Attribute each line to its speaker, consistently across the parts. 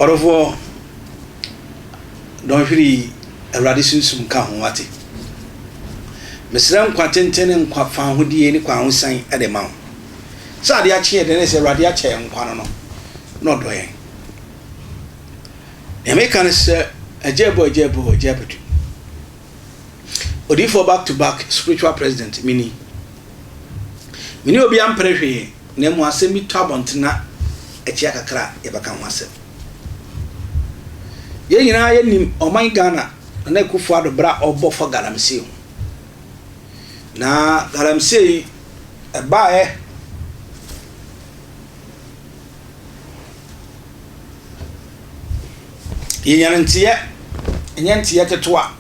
Speaker 1: Orofo don't really eradicate some can what it. Mesram kwatenten nkwa fa hodie ni kwa honsan e de ma. Sa de a che de ne se rade a che nkwa no no do yen. E me kan se ajebo odi for back to back spiritual president mini obi am prehwe na mu asemi tabontina e chia kakra e baka ho asem. Ye nyina ye nim oman Ghana na Akufo Addo bra obo for Galamsey. Na Galamsey e ba yenyantiye tetoa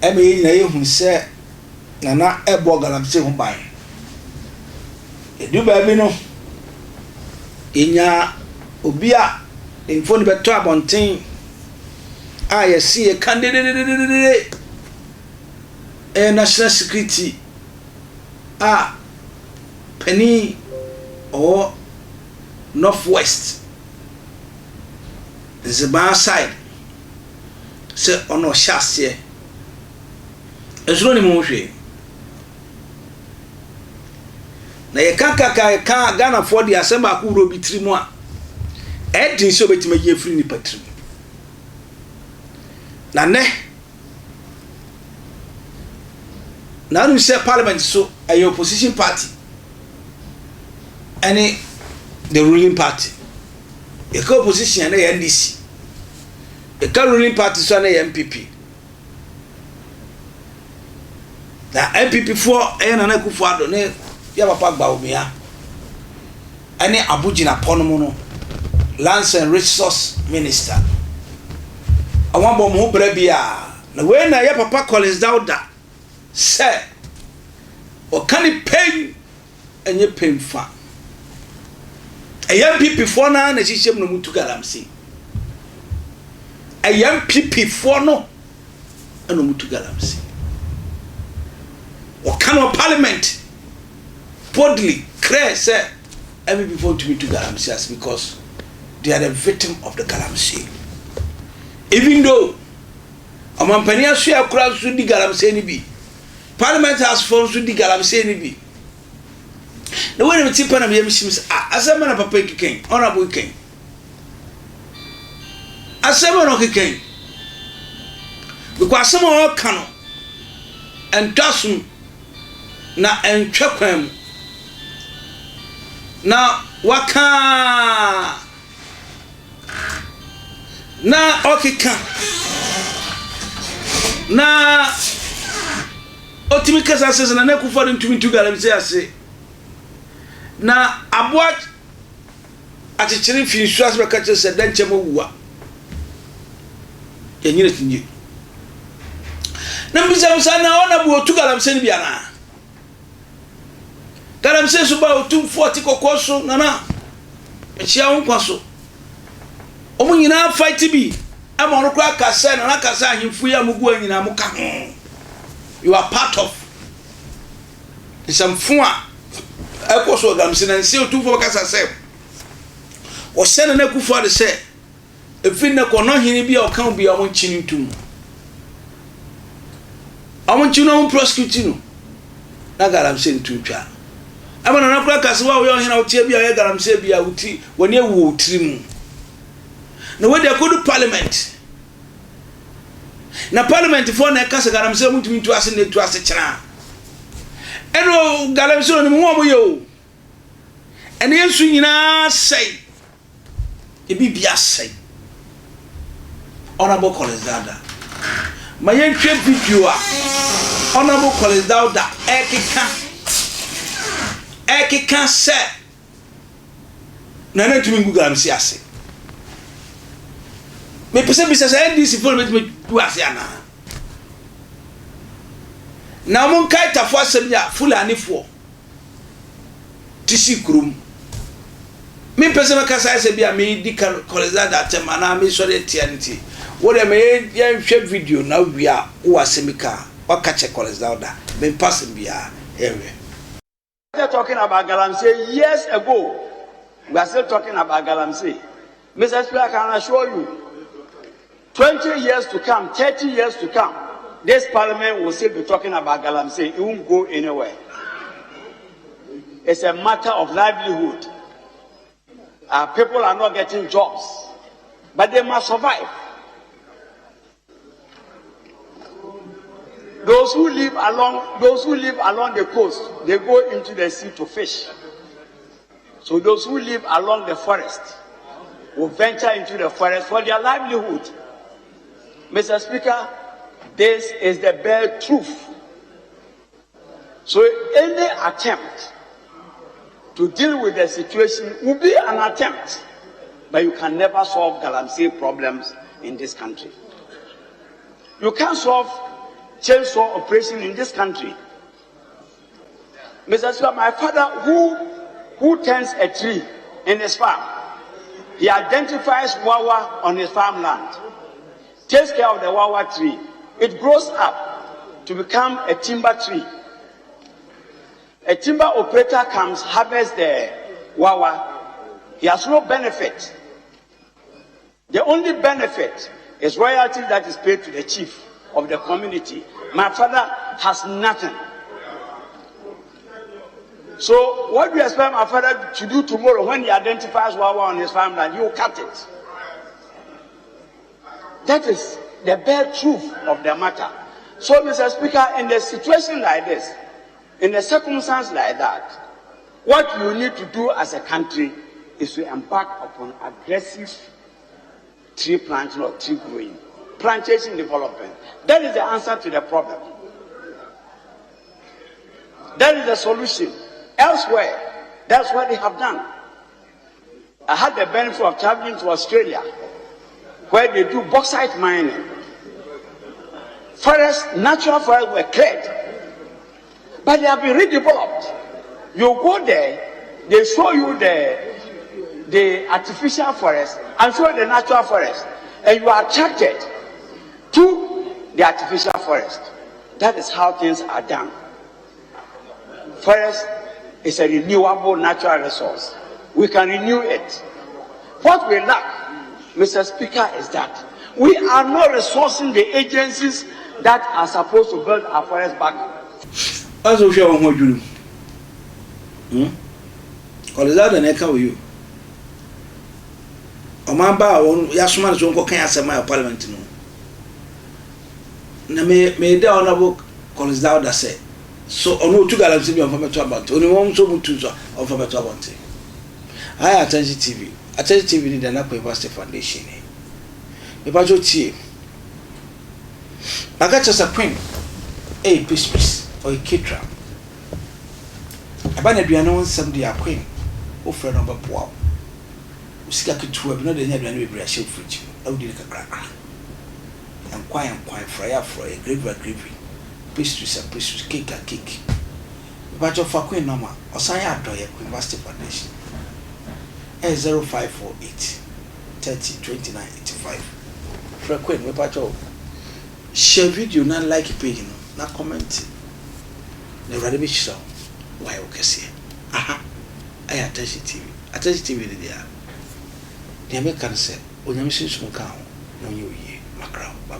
Speaker 1: eme yina yehu se nana ebo Galamsey ho ban edu ba bi no yenya obi a infoni beto abonten a yesi e candidate national security a penny or northwest the bar side se ono chassis ezuro ni mo hwe na ye ka Ghana for the assemble akuro bi trimu a edin so betima ye free ni patrim na ne na no say parliament so a opposition party any the ruling party a opposition na NDC a ruling party so na MPP na MPP for na Akufo Addo ne ya papa gba omia any abugina pono no lands and resource minister awon bom ho bra bia na we na ya papa Collins Duada say o kan pain enye pain fa ayam pipi for na hihiem no mutu Galamsey ayam pipi for no eno mutu Galamsey o kan parliament boldly clear say every people to me to Galamsey because they are the victim of the Galamsey. Even though amampani aso akura so di Galamsey ni bi parliament has formed so di Galamsey ni bi na when we tipa na me shim asema na papa kiken honorable kiken asema no kiken because asema o kano entasum na entwekwam na waka na okika na otimika sase na Akufo Addo ntumi tu Galamsey ase na aboa atechiri finsu ase beka che se danche mawuwa yenyire tinje na mbisa na ona bu otu Galamsey ni bia na Galamsey so ba otu 40 kokoso nana echia wonkwaso omu nyina fight bi ama ono kra kasa na kasa ahimfu ya mugu anyina muka ho you are part of some fun ekoso Galamsey na nse otu fo kasa se o se na Akufo Addo se efin na kono hini bi o kan bi o nchini ntum o nchini no prosecute no na Galamsey ntutwa ama na kra kasa wa yo hina o tie bi o Galamsey bi a uti woni ewu otrim na we dey go to parliament na parliament for na kasa Galamsey mutumi tu ase na tu ase kira eno Galamsey no mo yo ene yesu nyina sei e bibia sei honorable Collins Duada ma yentwe video a honorable Collins Duada ekeka se na ntumi ngu Galamsey ase me pese bisa sa NDC for me tu ase ana na mon kai tafo asem ya Fulani fo tisi krum me pese me kasa ase bia me di Collins Duada tema na me so de TNT wo de me ye hwe video na wia wo asemika wakache Collins Duada me pass bia ewe.
Speaker 2: We are talking about Galamsey years ago. We are still talking about Galamsey. Mr. Speaker, I can assure you, 20 years to come, 30 years to come, this parliament will still be talking about Galamsey. It won't go anywhere. It's a matter of livelihood. People are not getting jobs, but they must survive. Those who live along the coast, they go into the sea to fish. So those who live along the forest will venture into the forest for their livelihood. Mr. Speaker, this is the bare truth. So any attempt to deal with the situation will be an attempt, but you can never solve Galamsey problems in this country. You can't solve chainsaw operation in this country. Mr. Speaker, my father who tends a tree in his farm, he identifies wawa on his farmland, takes care of the wawa tree. It grows up to become a timber tree. A timber operator comes, harvests the wawa. He has no benefit. The only benefit is royalty that is paid to the chief of the community. My father has nothing. So what do you expect my father to do tomorrow when he identifies wawa on his farmland? He will cut it. That is the bare truth of the matter. So, Mr. Speaker, in a situation like this, in a circumstance like that, what you need to do as a country is to embark upon aggressive tree planting or tree growing, plantation development. That is the answer to the problem. That is the solution. Elsewhere, that's what they have done. I had the benefit of traveling to Australia, where they do bauxite mining. Forests, natural forests were cleared, but they have been redeveloped. You go there, they show you the artificial forest and show the natural forest, and you are attracted to the artificial forest. That is how things are done. Forest is a renewable natural resource. We can renew it. What we lack, Mr. Speaker, is that we are not resourcing the agencies that are supposed to build our forest back.
Speaker 1: As we share what you do. Because that and echo you. Omamba on Yasman so ko kan asema parliament no. Na me dey honorable Collins Duada say so ono to Galamsey be on for about. Oni won so mutu so on for about. I attention TV. Attention TV ni the Napa University Foundation. Me ba jo tie. I got just a queen. Peace or a kitra. About a piano, somebody a queen. Oh, friend of a poor. Sika to have not any other way shall fit you. I would like a crack. And quite fire for a gravy. Pastries and pastries, cake and cake. But of a queen number or sign up to a University Foundation. 0548 30 29 85. For a queen, we patch all. Share video, not like a page, not comment. Never be so. Why, okay, see. Aha, I attach TV. Attach TV, the American said, when you miss some cow, no, you ye, macro, bye.